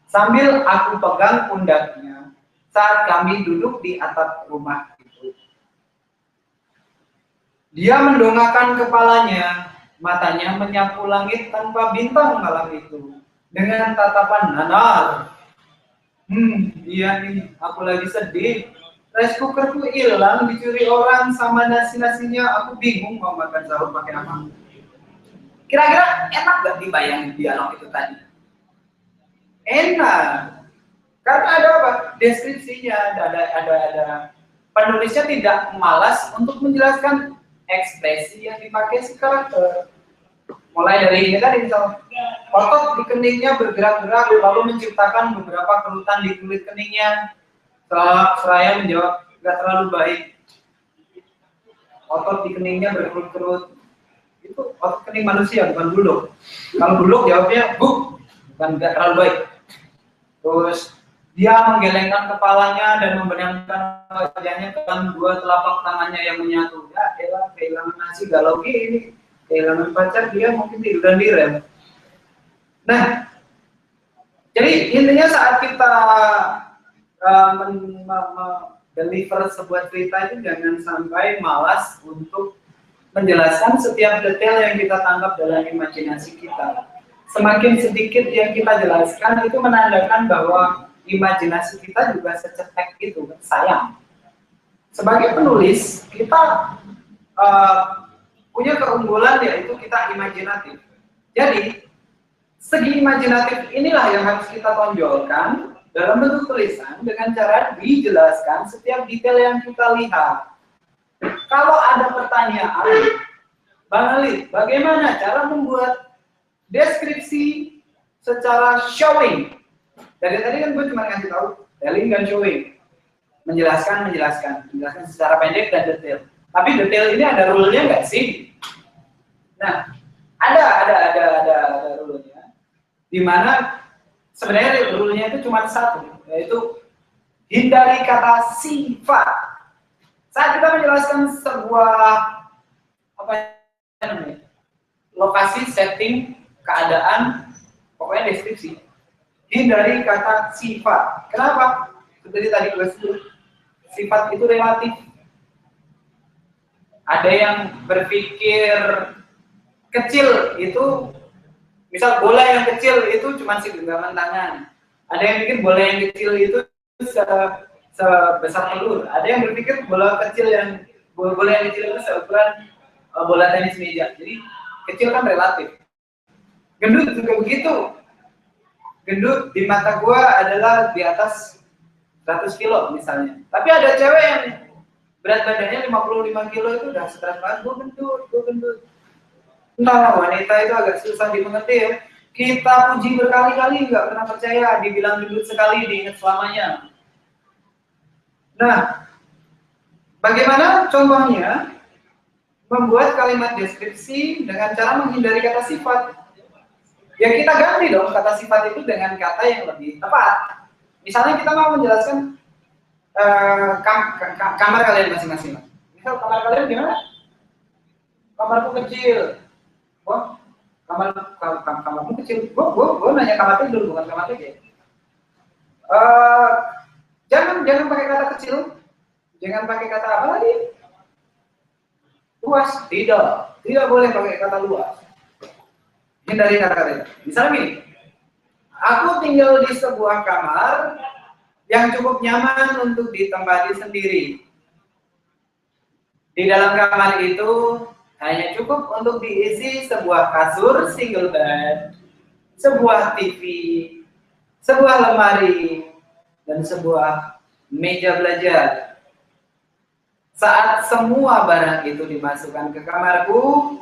Sambil aku pegang pundaknya saat kami duduk di atap rumah itu. Dia mendongakkan kepalanya, matanya menyapu langit tanpa bintang malam itu dengan tatapan nanar. Iya nih, aku lagi sedih. Rice cookerku hilang, dicuri orang sama nasi-nasinya. Aku bingung mau makan sahur pakai apa. Kira-kira enak gak dibayangin dialog itu tadi? Enak. Karena ada apa? Deskripsinya, ada penulisnya tidak malas untuk menjelaskan ekspresi yang dipakai si karakter. Mulai dari ini tadi misalnya, otot di keningnya bergerak-gerak lalu menciptakan beberapa kerutan di kulit keningnya. Seraya menjawab, gak terlalu baik. Otot di keningnya berkerut-kerut. Itu otot kening manusia, bukan bulog. Kalau bulog jawabnya, bukan gak terlalu baik. Terus dia menggelengkan kepalanya dan membenamkan wajahnya ke dalam dua telapak tangannya yang menyatu. Ya, elah, kehilangan nasi galau gini, kehilangan pacar dia mungkin tiduran di rem. Nah, jadi intinya saat kita deliver sebuah cerita itu jangan sampai malas untuk menjelaskan setiap detail yang kita tangkap dalam imajinasi kita. Semakin sedikit yang kita jelaskan itu menandakan bahwa imajinasi kita juga secetek itu, sayang. Sebagai penulis, kita punya keunggulan yaitu kita imajinatif. Jadi, segi imajinatif inilah yang harus kita tonjolkan dalam bentuk tulisan dengan cara dijelaskan setiap detail yang kita lihat. Kalau ada pertanyaan, Bang Ali, bagaimana cara membuat deskripsi secara showing? Dari tadi kan gue cuma ngasih tahu telling dan showing, menjelaskan secara pendek dan detail. Tapi detail ini ada rule-nya nggak sih? Nah, ada rule-nya. Di mana sebenarnya rule-nya itu cuma satu, yaitu hindari kata sifat. Saat kita menjelaskan sebuah lokasi, setting, keadaan, pokoknya deskripsi, hindari kata sifat. Kenapa? Seperti tadi gue sebut, sifat itu relatif. Ada yang berpikir kecil itu, misal bola yang kecil itu cuma segenggaman tangan. Ada yang pikir bola yang kecil itu sebesar telur. Ada yang berpikir bola yang kecil itu seukuran bola tenis meja. Jadi kecil kan relatif. Gendut juga begitu. Gendut di mata gua adalah di atas 100 kilo misalnya. Tapi ada cewek yang berat badannya 55 kilo itu udah stres banget. Gua gendut. Entah, wanita itu agak susah dimengerti ya. Kita puji berkali-kali nggak pernah percaya, dibilang gendut sekali diingat selamanya. Nah, bagaimana contohnya membuat kalimat deskripsi dengan cara menghindari kata sifat? Ya kita ganti dong kata sifat itu dengan kata yang lebih tepat. Misalnya kita mau menjelaskan kamar kalian masing-masing. Misal kamar kalian gimana? Kamarku kecil. Wah, kamarmu kecil. Gue nanya kamar tidur bukan kamar tidur. Jangan pakai kata kecil. Jangan pakai kata apa lagi? Luas. Tidak boleh pakai kata luas. Hindari kata-kata. Misalnya gini, Aku tinggal di sebuah kamar yang cukup nyaman untuk ditempati sendiri. Di dalam kamar itu hanya cukup untuk diisi sebuah kasur single bed, sebuah TV, sebuah lemari, dan sebuah meja belajar. Saat semua barang itu dimasukkan ke kamarku,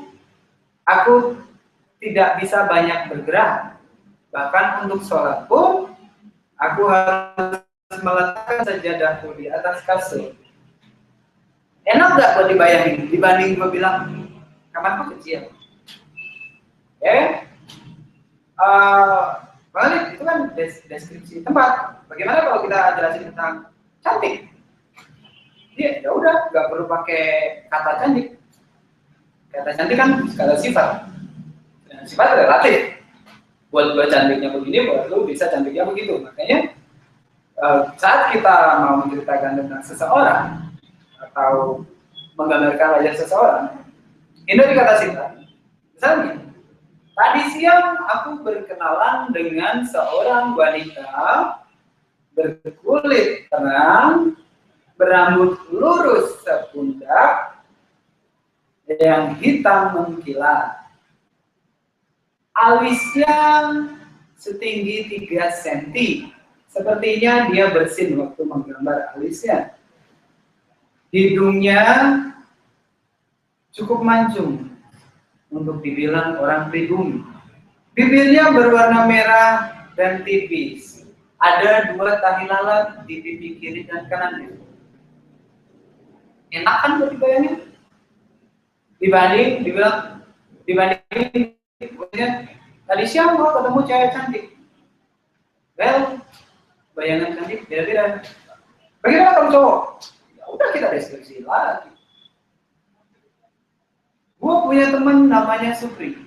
aku tidak bisa banyak bergerak. Bahkan untuk sholat pun, aku harus meletakkan sajadahku di atas kasur. Enak nggak buat dibayangin? Dibanding gue bilang, kamarku kecil. Balik, itu kan deskripsi tempat. Bagaimana kalau kita jelasin tentang cantik? Ya udah, nggak perlu pakai kata cantik. Kata cantik kan skala sifat. Dan sifat relatif. Buat gue cantiknya begini, buat lu bisa cantiknya begitu. Makanya saat kita mau menceritakan tentang seseorang atau menggambarkan wajah seseorang, ini dari kata sifat. Misalnya, tadi siang aku berkenalan dengan seorang wanita berkulit terang, berambut lurus sepundak, yang hitam mengkilat. Alisnya setinggi 3 cm. Sepertinya dia bersin waktu menggambar alisnya. Hidungnya cukup mancung untuk dibilang orang pribumi. Bibirnya berwarna merah dan tipis. Ada 2 tahi lalat di pipi kiri dan kanannya. Enak kan buat dibayangin? Dibanding tadi siang gua ketemu cewek cantik. Well, bayangan cantik beda-beda. Bagaimana kalau cowok? Ya udah, kita deskripsi lagi. Gua punya teman namanya Supri.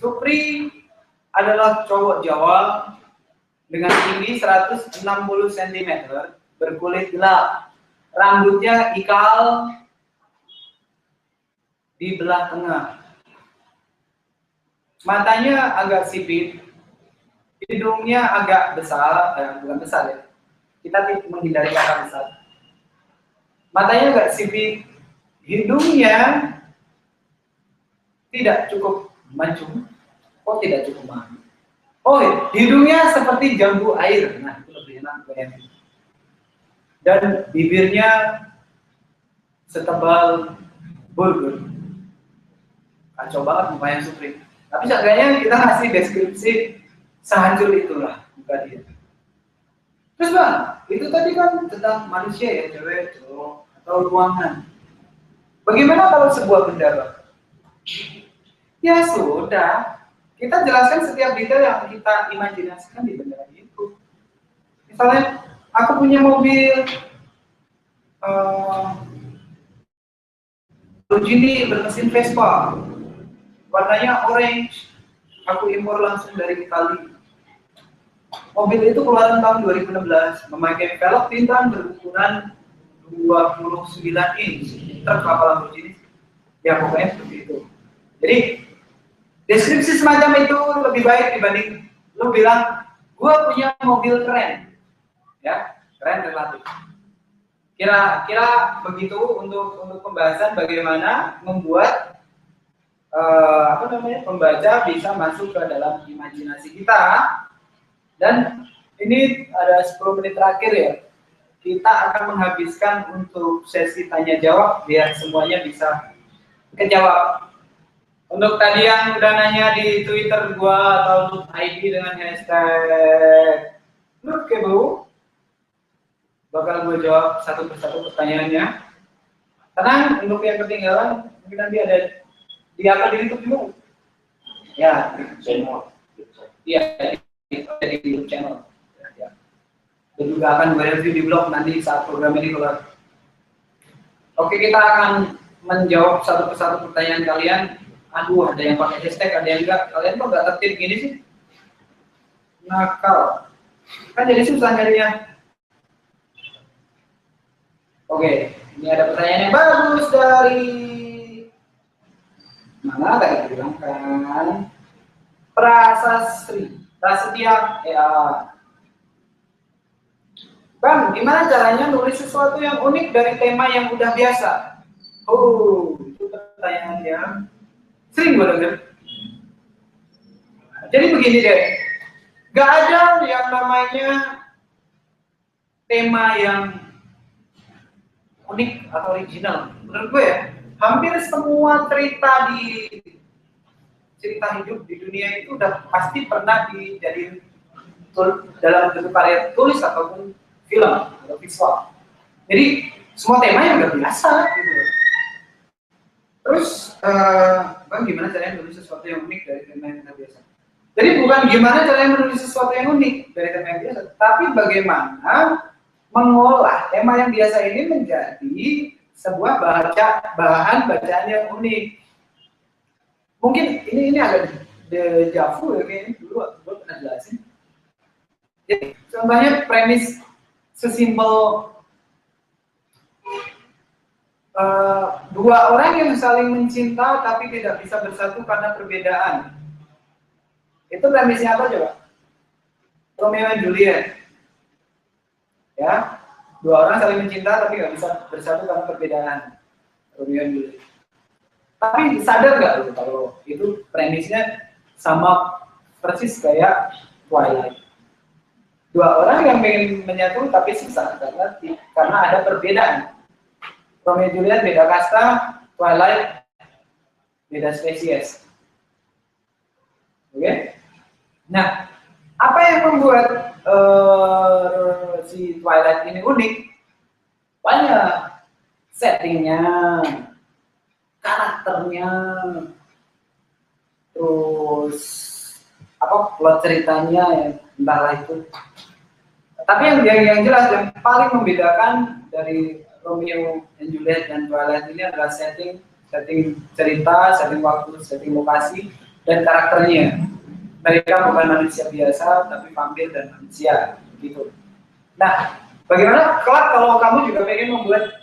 Supri adalah cowok Jawa dengan tinggi 160 cm, berkulit gelap, rambutnya ikal di belah tengah. Matanya agak sipit, hidungnya agak besar, bukan besar ya. Kita menghindari kata besar. Matanya agak sipit, hidungnya tidak cukup mancung. Kok tidak cukup mancung? Oh, hidungnya seperti jambu air. Nah, itu lebih enak bayangin. Dan bibirnya setebal burger. Kacau banget mukanya Supri. Tapi seenggaknya kita ngasih deskripsi sehancur itulah muka dia. Terus bang, itu tadi kan tentang manusia ya, cewek, cowok, atau ruangan. Bagaimana kalau sebuah benda bang? Ya sudah, kita jelaskan setiap detail yang kita imajinasikan di benda itu. Misalnya, aku punya mobil Lamborghini bermesin Vespa. Warnanya orange, aku impor langsung dari Itali. Mobil itu keluaran tahun 2016, memakai velg tintan berukuran 29 inch. Terkapal Lamborghini. Ya pokoknya seperti itu. Jadi deskripsi semacam itu lebih baik dibanding lu bilang, gua punya mobil keren. Ya, keren relatif. Kira-kira begitu untuk pembahasan bagaimana membuat pembaca bisa masuk ke dalam imajinasi kita. Dan ini ada 10 menit terakhir ya, kita akan menghabiskan untuk sesi tanya jawab biar semuanya bisa kejawab. Untuk tadi yang udah nanya di Twitter gua atau ID dengan hashtag Nurkebo, bakal gue jawab satu persatu pertanyaannya. Tenang, untuk yang ketinggalan mungkin nanti ada di apa di YouTube dulu. Ya, channel. Iya, di YouTube channel. Ya. Dan juga akan gue review di blog nanti saat program ini keluar. Oke, kita akan menjawab satu persatu pertanyaan kalian. Aduh, ada yang pakai hashtag, ada yang enggak. Kalian kok nggak tertib gini sih? Nakal. Kan jadi susah nyarinya. Oke, ini ada pertanyaan yang bagus dari mana tadi bilang kan? Prasasri, Prasetya, Bang, gimana caranya nulis sesuatu yang unik dari tema yang udah biasa? Oh, itu pertanyaan yang sering gue dengar. Jadi begini deh, gak ada yang namanya tema yang unik atau original. Menurut gue ya, hampir semua cerita hidup di dunia itu udah pasti pernah dijadiin dalam bentuk karya tulis ataupun film atau visual. Jadi semua tema yang udah biasa gitu. Terus Bang, gimana caranya menulis sesuatu yang unik dari tema yang udah biasa? Jadi bukan gimana caranya menulis sesuatu yang unik dari tema yang biasa, tapi bagaimana mengolah tema yang biasa ini menjadi sebuah bahan bacaan yang unik. Mungkin ini agak deja vu ya, kayaknya dulu gue pernah jelasin. Jadi contohnya premis sesimpel dua orang yang saling mencinta tapi tidak bisa bersatu karena perbedaan. Itu premisnya apa coba? Romeo dan Juliet. Ya, dua orang saling mencinta tapi nggak bisa bersatu karena perbedaan. Romeo dan Juliet. Tapi sadar nggak lu kalau itu premisnya sama persis kayak Twilight. Dua orang yang pengen menyatu tapi susah karena ada perbedaan. Romeo dan Juliet beda kasta, Twilight beda spesies. Oke? Nah, apa yang membuat si Twilight ini unik? Banyak. Settingnya, karakternya, terus apa plot ceritanya, ya, entahlah itu. Tapi yang jelas yang paling membedakan dari Romeo and Juliet dan Twilight ini adalah setting cerita, setting waktu, setting lokasi, dan karakternya. Mereka bukan manusia biasa, tapi vampir dan manusia, gitu. Nah, bagaimana kelak kalau kamu juga pengen membuat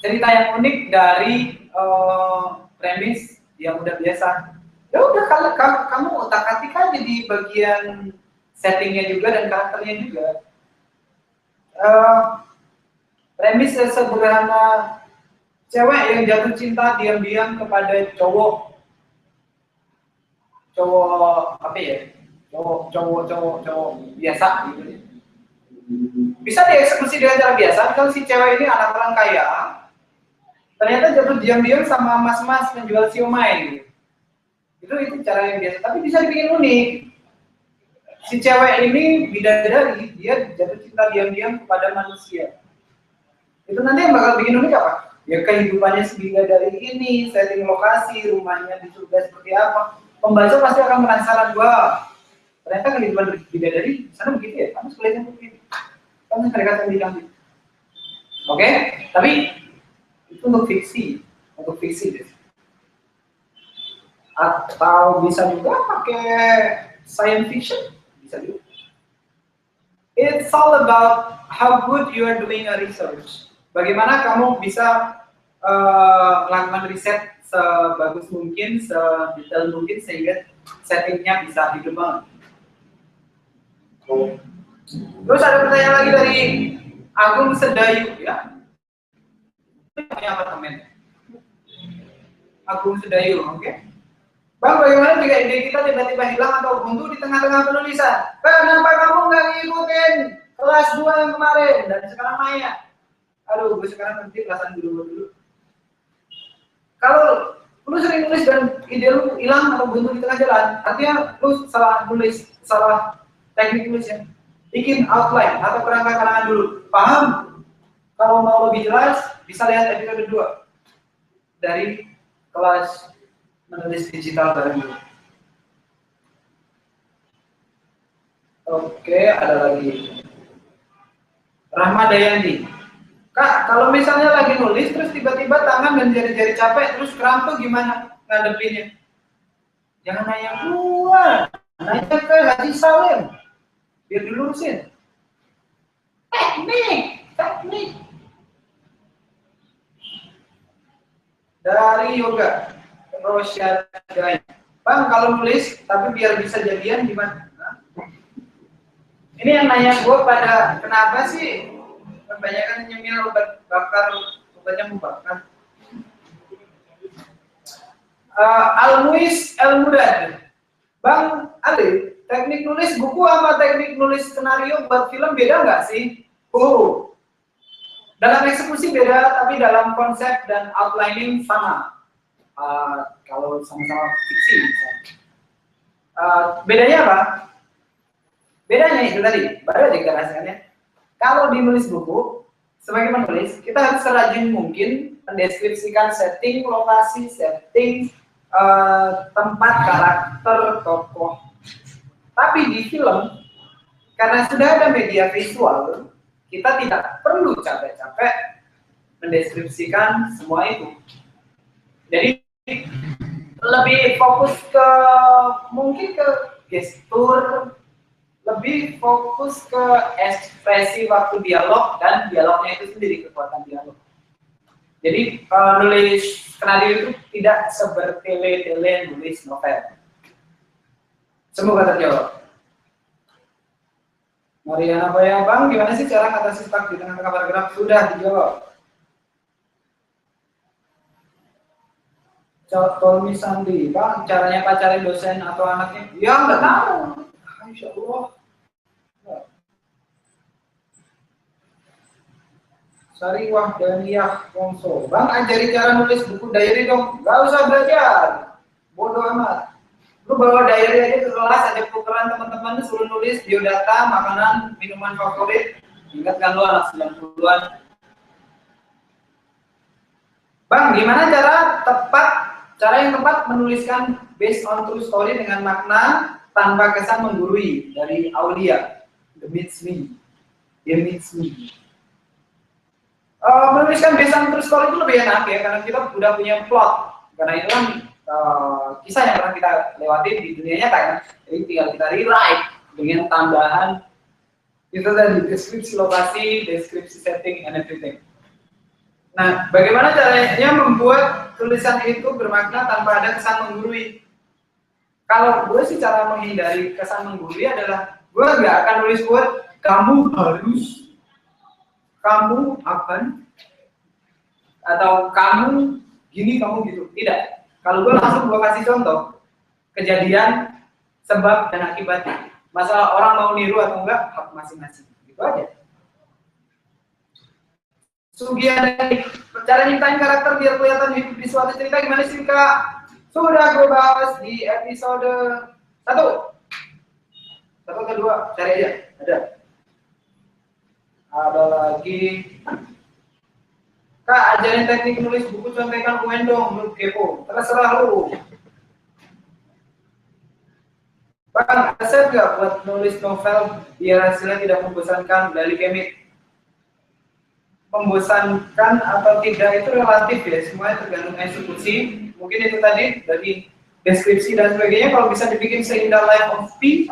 cerita yang unik dari premis yang udah biasa? Ya udah, kalau kamu otak-atik aja di bagian settingnya juga dan karakternya juga. Premis sederhana, cewek yang jatuh cinta diam-diam kepada cowok apa ya, cowok biasa gitu. Bisa dieksekusi dengan cara biasa. Kalau si cewek ini anak orang kaya, ternyata jatuh diam-diam sama mas-mas menjual siomay gitu. Itu cara yang biasa, tapi bisa dibikin unik. Si cewek ini bidadari, dia jatuh cinta diam-diam kepada manusia. Itu nanti yang bakal bikin unik apa? Ya kehidupannya si bidadari ini, setting lokasi, rumahnya di surga seperti apa. Pembaca pasti akan penasaran, wah, ternyata kehidupan bidadari sana begitu ya, kamu sekolahnya begitu. Kamu mereka bilang gitu. Oke, tapi itu untuk fiksi. Atau bisa juga pakai science fiction, bisa juga. It's all about how good you are doing a research. Bagaimana kamu bisa melakukan riset sebagus mungkin, sedetail mungkin sehingga settingnya bisa hidup banget. Terus ada pertanyaan lagi dari Agung Sedayu, ya. Punya apartemen. Agung Sedayu, oke. Bang, bagaimana jika ide kita tiba-tiba hilang atau buntu di tengah-tengah penulisan? Kenapa kamu nggak ngikutin kelas 2 yang kemarin dan sekarang Maya? Aduh, gue sekarang nanti kelasan dulu. Kalau lu sering nulis dan ide lu hilang atau buntu di tengah jalan, artinya lu salah nulis, salah teknik nulisnya. Bikin outline atau kerangka-karangan dulu. Paham? Kalau mau lebih jelas, bisa lihat episode 2 dari kelas menulis digital bareng dulu. Oke, ada lagi. Rahma Dayani. Kak, kalau misalnya lagi nulis terus tiba-tiba tangan dan jari-jari capek terus kram tuh gimana ngadepinnya? Jangan nanya gua, nanya ke Haji Salim biar dilurusin. Teknik. Dari yoga, Rosyadanya. Bang, kalau nulis tapi biar bisa jadian gimana? Nah, ini yang nanya gue pada kenapa sih kebanyakan nyemil obat bakar, obatnya membakar. Al-Muiz El-Murad, Bang Ali, teknik nulis buku sama teknik nulis skenario buat film beda nggak sih? Oh, dalam eksekusi beda, tapi dalam konsep dan outlining sama. Kalau sama-sama fiksi misalnya. Bedanya apa? Bedanya itu tadi, baru aja kita rasakannya. Kalau di nulis buku, sebagai penulis, kita harus serajin mungkin mendeskripsikan setting, lokasi, setting, tempat, karakter, tokoh. Tapi di film, karena sudah ada media visual, kita tidak perlu capek-capek mendeskripsikan semua itu. Jadi lebih fokus ke mungkin ke gestur, lebih fokus ke ekspresi waktu dialog dan dialognya itu sendiri, kekuatan dialog. Jadi nulis skenario itu tidak sebertele-tele nulis novel. Semoga terjawab. Mariana Boya, Bang, gimana sih cara ngatasi stuck di tengah-tengah paragraf? Sudah dijawab. Tolmi Sandi, Bang, caranya pacarin dosen atau anaknya? Ya, nggak tahu. Insya Allah. Sari Wahdaniyah Wongso, Bang, ajari cara nulis buku diary dong. Nggak usah belajar. Bodoh amat. Lu bawa diary aja ke kelas, ada tukeran teman-teman, suruh nulis biodata, makanan, minuman favorit. Ingat kan lu anak 90-an. Bang, gimana cara yang tepat menuliskan based on true story dengan makna tanpa kesan menggurui? Dari Aulia, The Meets Me. Dia Meets Me. Menuliskan based on true story itu lebih enak ya, karena kita udah punya plot. Karena itu kan kisah yang pernah kita lewati di dunia nyata kan. Jadi tinggal kita rewrite dengan tambahan itu tadi, deskripsi lokasi, deskripsi setting, and everything. Nah, bagaimana caranya membuat tulisan itu bermakna tanpa ada kesan menggurui? Kalau gue sih cara menghindari kesan menggurui adalah gue nggak akan nulis buat kamu harus, kamu akan, atau kamu gini, kamu gitu. Tidak. Kalau gue langsung gue kasih contoh kejadian, sebab dan akibatnya. Masalah orang mau niru atau enggak, hak masing-masing. Gitu aja. Sugian, cara nyiptain karakter biar kelihatan hidup di suatu cerita gimana sih Kak? Sudah gue bahas di episode 1 kedua, cari aja, ada lagi. Kak, ajarin teknik nulis buku, contekan UN dong, lu kepo, terserah lu. Bang, resep gak buat nulis novel biar hasilnya tidak membosankan dari Kemit? Membosankan atau tidak itu relatif ya, semuanya tergantung eksekusi. Mungkin itu tadi dari deskripsi dan sebagainya, kalau bisa dibikin seindah Life of Pi,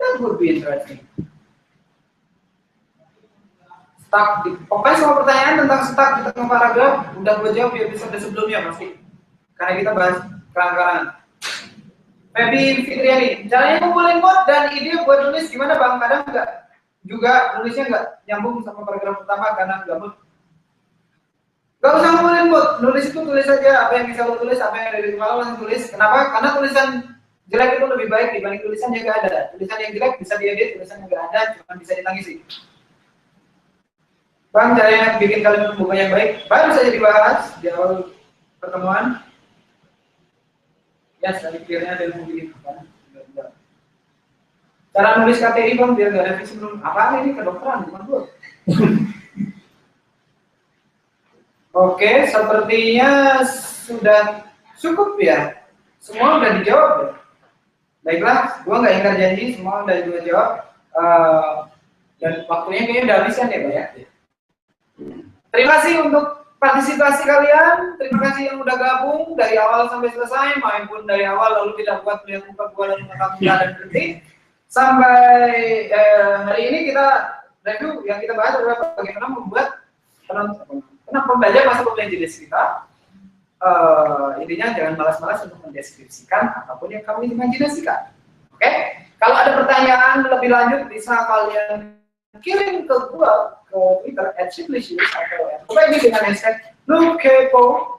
that would be interesting. Stuck di, pokoknya semua pertanyaan tentang stuck di tengah paragraf udah gue jawab di episode sebelumnya pasti, karena kita bahas kerang-karangan. Feby Fitriani, caranya ngumpulin mood dan ide buat nulis gimana Bang? Kadang enggak juga nulisnya nggak nyambung sama paragraf pertama karena nggak mood. Gak usah ngumpulin mood, nulis itu tulis aja apa yang bisa lo tulis, apa yang ada di kepala langsung tulis. Kenapa? Karena tulisan jelek itu lebih baik dibanding tulisan yang nggak ada. Tulisan yang jelek bisa diedit, tulisan yang nggak ada cuma bisa ditangisi. Bang, caranya bikin kalimat pembuka yang baik baru saja dibahas di awal pertemuan. Ya, tadi clearnya ada yang mau bikin kan? Cara nulis KTI Bang biar nggak revisi belum. Apaan ini kedokteran bukan gue. Oke, sepertinya sudah cukup ya. Semua udah dijawab ya. Baiklah, gue nggak ingkar janji, semua udah gue jawab. Dan waktunya kayaknya udah habis kan ya Pak ya. Terima kasih untuk partisipasi kalian. Terima kasih yang udah gabung dari awal sampai selesai, maupun dari awal lalu tidak buat melihat muka gue dan muka dan berhenti. Sampai hari ini kita review yang kita bahas adalah bagaimana membuat penonton, pembaca masuk ke playlist kita. intinya jangan malas-malas untuk mendeskripsikan apapun yang kamu imajinasikan. Oke? Kalau ada pertanyaan lebih lanjut bisa kalian kirim ke gua ke Twitter @simplicious atau ini dengan hashtag #lukepo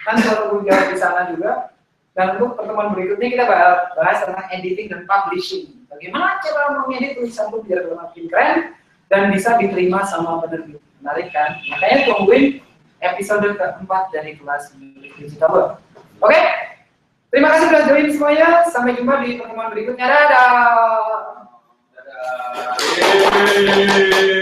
kan selalu jawab di sana juga. Dan untuk pertemuan berikutnya kita bahas tentang editing dan publishing. Bagaimana cara mengedit tulisan itu biar makin keren dan bisa diterima sama penerbit. Menarik kan? Makanya tungguin episode keempat dari kelas digital. Oke? Terima kasih sudah join semuanya. Sampai jumpa di pertemuan berikutnya. Dadah. Dadah.